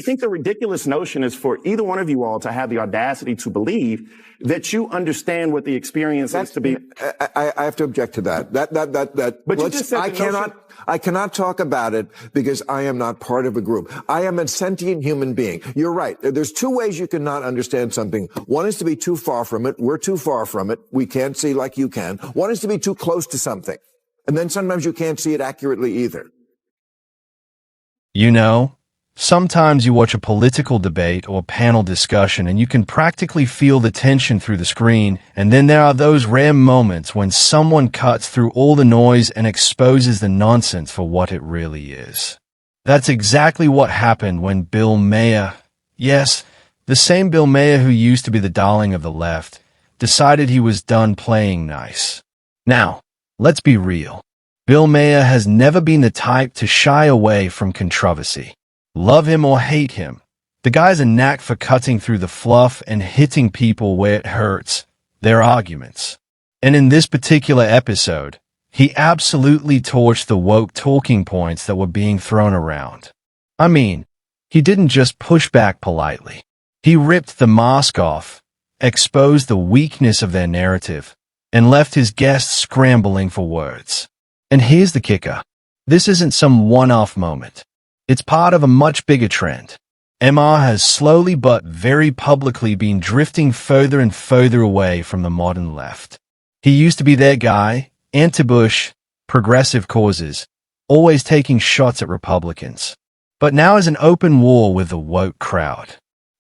I think the ridiculous notion is for either one of you all to have the audacity to believe that you understand what the experience is to be. I have to object to that. But you just said I cannot talk about it because I am not part of a group. I am a sentient human being. You're right. There's two ways you can not understand something. One is to be too far from it. We're too far from it. We can't see like you can. One is to be too close to something. And then sometimes you can't see it accurately either. You know, sometimes you watch a political debate or panel discussion and you can practically feel the tension through the screen, and then there are those rare moments when someone cuts through all the noise and exposes the nonsense for what it really is. That's exactly what happened when Bill Maher, yes, the same Bill Maher who used to be the darling of the left, decided he was done playing nice. Now, let's be real. Bill Maher has never been the type to shy away from controversy. Love him or hate him, the guy's a knack for cutting through the fluff and hitting people where it hurts, their arguments. And in this particular episode, he absolutely torched the woke talking points that were being thrown around. I mean, he didn't just push back politely. He ripped the mask off, exposed the weakness of their narrative, and left his guests scrambling for words. And here's the kicker. This isn't some one-off moment. It's part of a much bigger trend. Maher has slowly but very publicly been drifting further and further away from the modern left. He used to be their guy, anti-Bush, progressive causes, always taking shots at Republicans. But now is an open war with the woke crowd.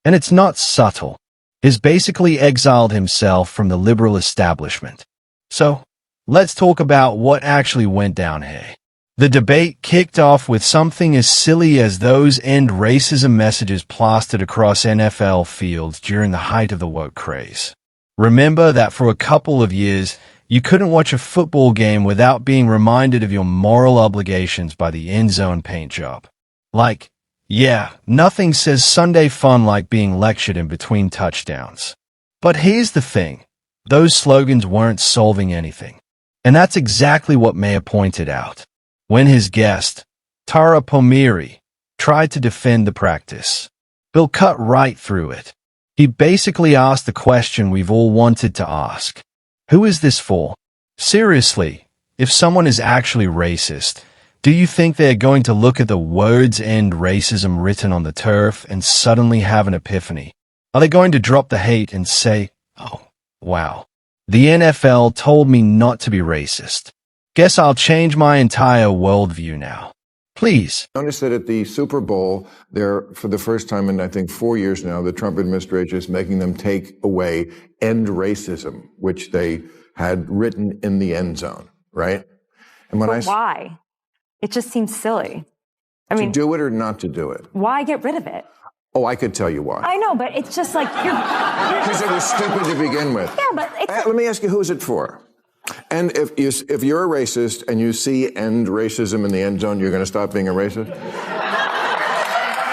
And it's not subtle. He's basically exiled himself from the liberal establishment. So, let's talk about what actually went down here. The debate kicked off with something as silly as those end racism messages plastered across NFL fields during the height of the woke craze. Remember that for a couple of years, you couldn't watch a football game without being reminded of your moral obligations by the end zone paint job. Like, yeah, nothing says Sunday fun like being lectured in between touchdowns. But here's the thing. Those slogans weren't solving anything. And that's exactly what Maher pointed out. When his guest, Tara Pomiri, tried to defend the practice, Bill cut right through it. He basically asked the question we've all wanted to ask. Who is this for? Seriously, if someone is actually racist, do you think they're going to look at the words "end racism" written on the turf and suddenly have an epiphany? Are they going to drop the hate and say, "Oh, wow, the NFL told me not to be racist. Guess I'll change my entire worldview now"? Please. Notice that at the Super Bowl, there, for the first time in, I think, 4 years now, the Trump administration is making them take away "end racism," which they had written in the end zone, right? And when why? It just seems silly. I mean, to do it or not to do it? Why get rid of it? Oh, I could tell you why. I know, but it's just like you're... Because it was stupid to begin with. Yeah, but it's... Let me ask you, who's it for? And if you're a racist and you see "end racism" in the end zone, you're going to stop being a racist?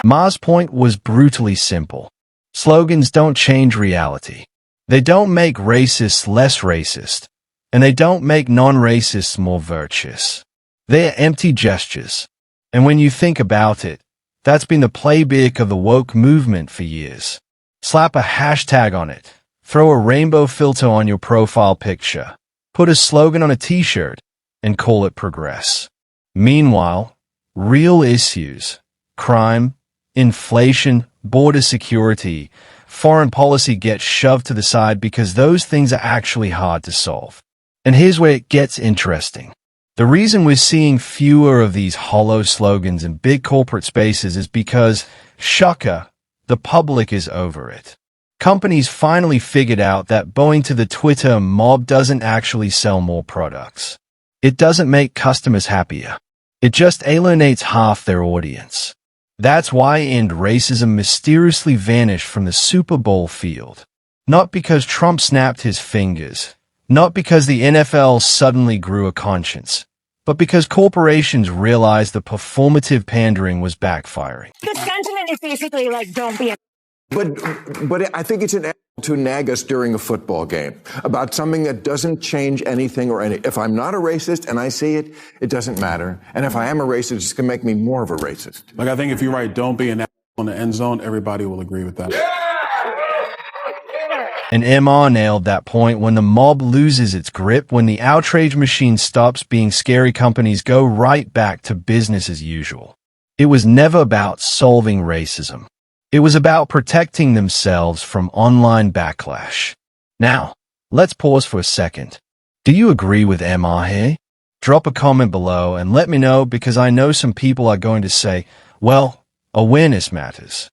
Maher's point was brutally simple. Slogans don't change reality. They don't make racists less racist, and they don't make non-racists more virtuous. They're empty gestures. And when you think about it, that's been the playbook of the woke movement for years. Slap a hashtag on it, throw a rainbow filter on your profile picture, put a slogan on a t-shirt, and call it progress. Meanwhile, real issues, crime, inflation, border security, foreign policy get shoved to the side because those things are actually hard to solve. And here's where it gets interesting. The reason we're seeing fewer of these hollow slogans in big corporate spaces is because, shocker, the public is over it. Companies finally figured out that bowing to the Twitter mob doesn't actually sell more products. It doesn't make customers happier. It just alienates half their audience. That's why "end racism" mysteriously vanished from the Super Bowl field. Not because Trump snapped his fingers, not because the NFL suddenly grew a conscience, but because corporations realized the performative pandering was backfiring. The sentiment is basically like, don't be a... But I think it's an to nag us during a football game about something that doesn't change anything or any. If I'm not a racist and I see it, it doesn't matter. And if I am a racist, it's going to make me more of a racist. Like, I think if you're right, don't be an on the end zone, everybody will agree with that. And MR nailed that point. When the mob loses its grip, when the outrage machine stops being scary, companies go right back to business as usual. It was never about solving racism. It was about protecting themselves from online backlash. Now, let's pause for a second. Do you agree with MR here? Drop a comment below and let me know, because I know some people are going to say, well, awareness matters.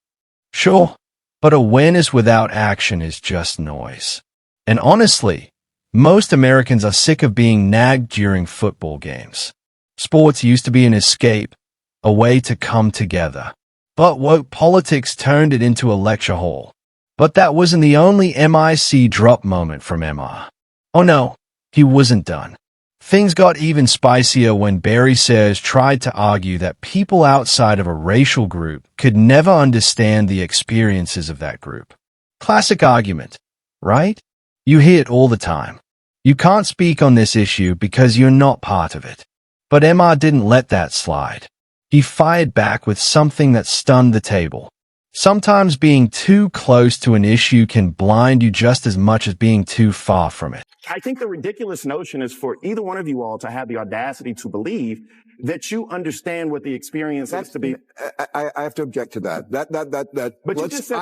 Sure, but awareness without action is just noise. And honestly, most Americans are sick of being nagged during football games. Sports used to be an escape, a way to come together. But woke politics turned it into a lecture hall. But that wasn't the only MIC drop moment from MR. Oh no, he wasn't done. Things got even spicier when Barry Sayers tried to argue that people outside of a racial group could never understand the experiences of that group. Classic argument, right? You hear it all the time. You can't speak on this issue because you're not part of it. But MR didn't let that slide. He fired back with something that stunned the table. Sometimes being too close to an issue can blind you just as much as being too far from it. I think the ridiculous notion is for either one of you all to have the audacity to believe that you understand what the experience is to be. I have to object to that. But you just said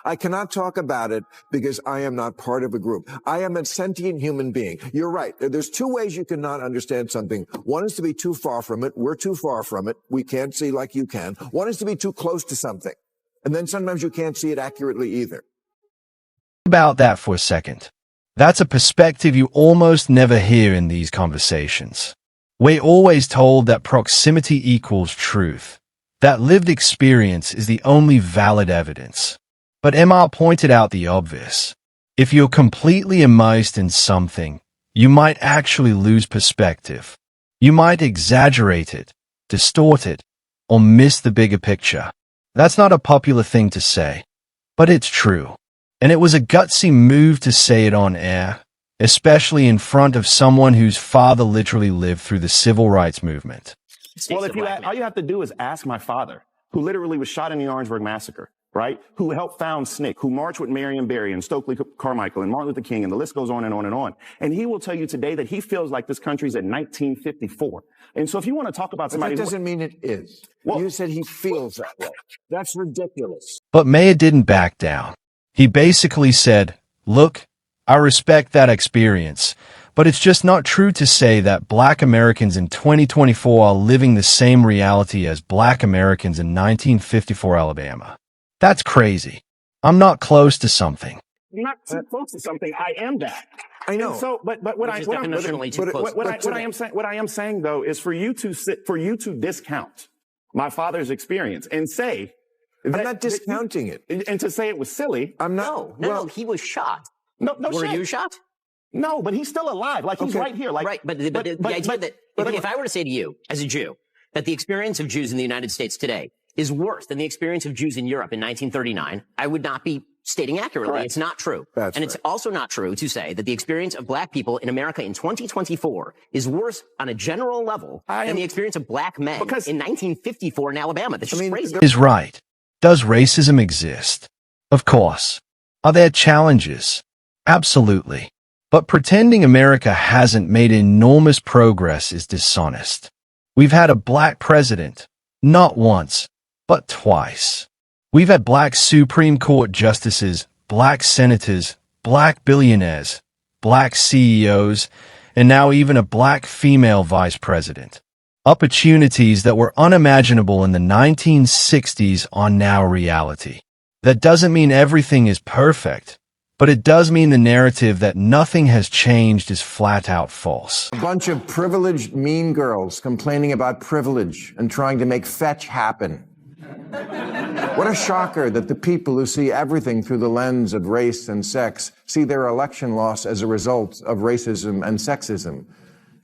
I cannot talk about it because I am not part of a group. I am a sentient human being. You're right. There's two ways you cannot understand something. One is to be too far from it. We're too far from it. We can't see like you can. One is to be too close to something. And then sometimes you can't see it accurately either. About that for a second. That's a perspective you almost never hear in these conversations. We're always told that proximity equals truth, that lived experience is the only valid evidence. But MR pointed out the obvious. If you're completely immersed in something, you might actually lose perspective. You might exaggerate it, distort it, or miss the bigger picture. That's not a popular thing to say, but it's true. And it was a gutsy move to say it on air, especially in front of someone whose father literally lived through the civil rights movement. Well, all you have to do is ask my father, who literally was shot in the Orangeburg Massacre, right? Who helped found SNCC, who marched with Marion Barry and Stokely Carmichael and Martin Luther King, and the list goes on and on and on. And he will tell you today that he feels like this country's in 1954. And so if you want to talk about somebody... But that doesn't mean it is. Well, you said he feels that way. That's ridiculous. But Maher didn't back down. He basically said, look, I respect that experience, but it's just not true to say that Black Americans in 2024 are living the same reality as Black Americans in 1954 Alabama. That's crazy. I'm not close to something. I'm not too close to something. I am that. I know. And so, but what I am saying though is for you to discount my father's experience and say that, I'm not discounting it, and to say it was silly. I'm not. No, he was shot. No, Were you shot? No, but he's still alive. Like he's right here. Like right, but the idea that if I were to say to you as a Jew that the experience of Jews in the United States today is worse than the experience of Jews in Europe in 1939, I would not be stating accurately. Correct. It's not true. That's and it's also not true to say that the experience of Black people in America in 2024 is worse on a general level than the experience of Black men in 1954 in Alabama. That's just crazy. Is right. Does racism exist? Of course. Are there challenges? Absolutely. But pretending America hasn't made enormous progress is dishonest. We've had a Black president, not once, but twice. We've had Black Supreme Court justices, Black senators, Black billionaires, Black CEOs, and now even a Black female vice president. Opportunities that were unimaginable in the 1960s are now reality. That doesn't mean everything is perfect, but it does mean the narrative that nothing has changed is flat out false. A bunch of privileged mean girls complaining about privilege and trying to make fetch happen. What a shocker that the people who see everything through the lens of race and sex see their election loss as a result of racism and sexism.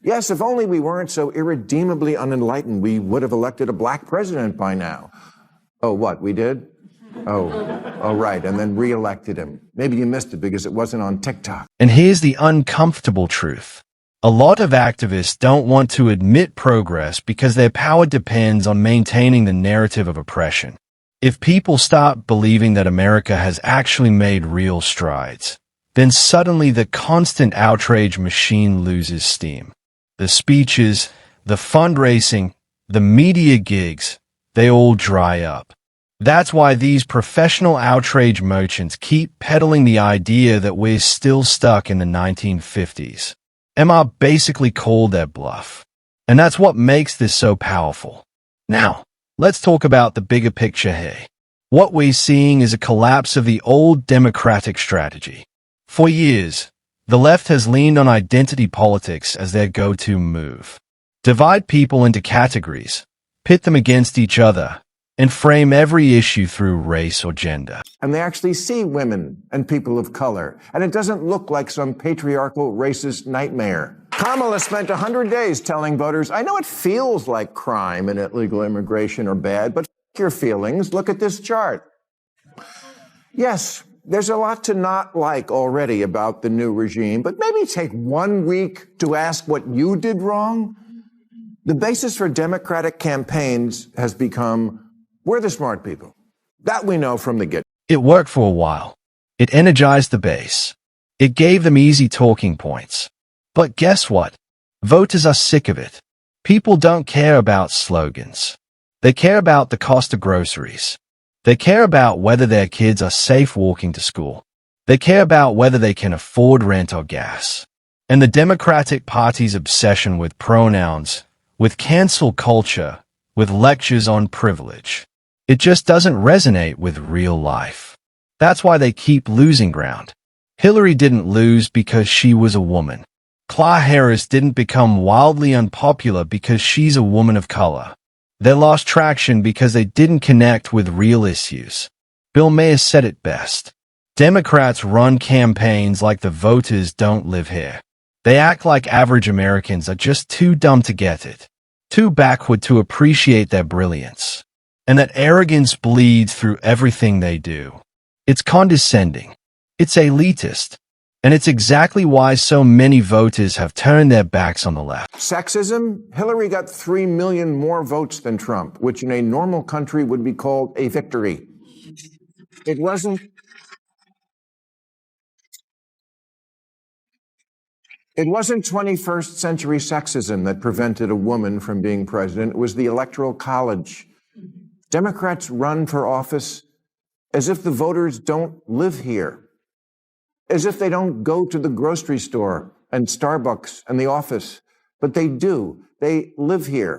Yes, if only we weren't so irredeemably unenlightened, we would have elected a Black president by now. Oh, what, we did? Oh, right, and then re-elected him. Maybe you missed it because it wasn't on TikTok. And here's the uncomfortable truth. A lot of activists don't want to admit progress because their power depends on maintaining the narrative of oppression. If people start believing that America has actually made real strides, then suddenly the constant outrage machine loses steam. The speeches, the fundraising, the media gigs, they all dry up. That's why these professional outrage merchants keep peddling the idea that we're still stuck in the 1950s. MR basically called their bluff. And that's what makes this so powerful. Now, let's talk about the bigger picture here. What we're seeing is a collapse of the old democratic strategy. For years, the left has leaned on identity politics as their go-to move. Divide people into categories, pit them against each other, and frame every issue through race or gender. And they actually see women and people of color. And it doesn't look like some patriarchal, racist nightmare. Kamala spent 100 days telling voters, I know it feels like crime and illegal immigration are bad, but f your feelings. Look at this chart. Yes, there's a lot to not like already about the new regime, but maybe take 1 week to ask what you did wrong. The basis for Democratic campaigns has become, we're the smart people. That we know from the get. It worked for a while. It energized the base. It gave them easy talking points. But guess what? Voters are sick of it. People don't care about slogans. They care about the cost of groceries. They care about whether their kids are safe walking to school. They care about whether they can afford rent or gas. And the Democratic Party's obsession with pronouns, with cancel culture, with lectures on privilege, it just doesn't resonate with real life. That's why they keep losing ground. Hillary didn't lose because she was a woman. Kamala Harris didn't become wildly unpopular because she's a woman of color. They lost traction because they didn't connect with real issues. Bill Maher said it best. Democrats run campaigns like the voters don't live here. They act like average Americans are just too dumb to get it, too backward to appreciate their brilliance. And that arrogance bleeds through everything they do. It's condescending. It's elitist. And it's exactly why so many voters have turned their backs on the left. Sexism? Hillary got 3 million more votes than Trump, which in a normal country would be called a victory. It wasn't 21st century sexism that prevented a woman from being president. It was the Electoral College. Democrats run for office as if the voters don't live here, as if they don't go to the grocery store and Starbucks and the office, but they do. They live here.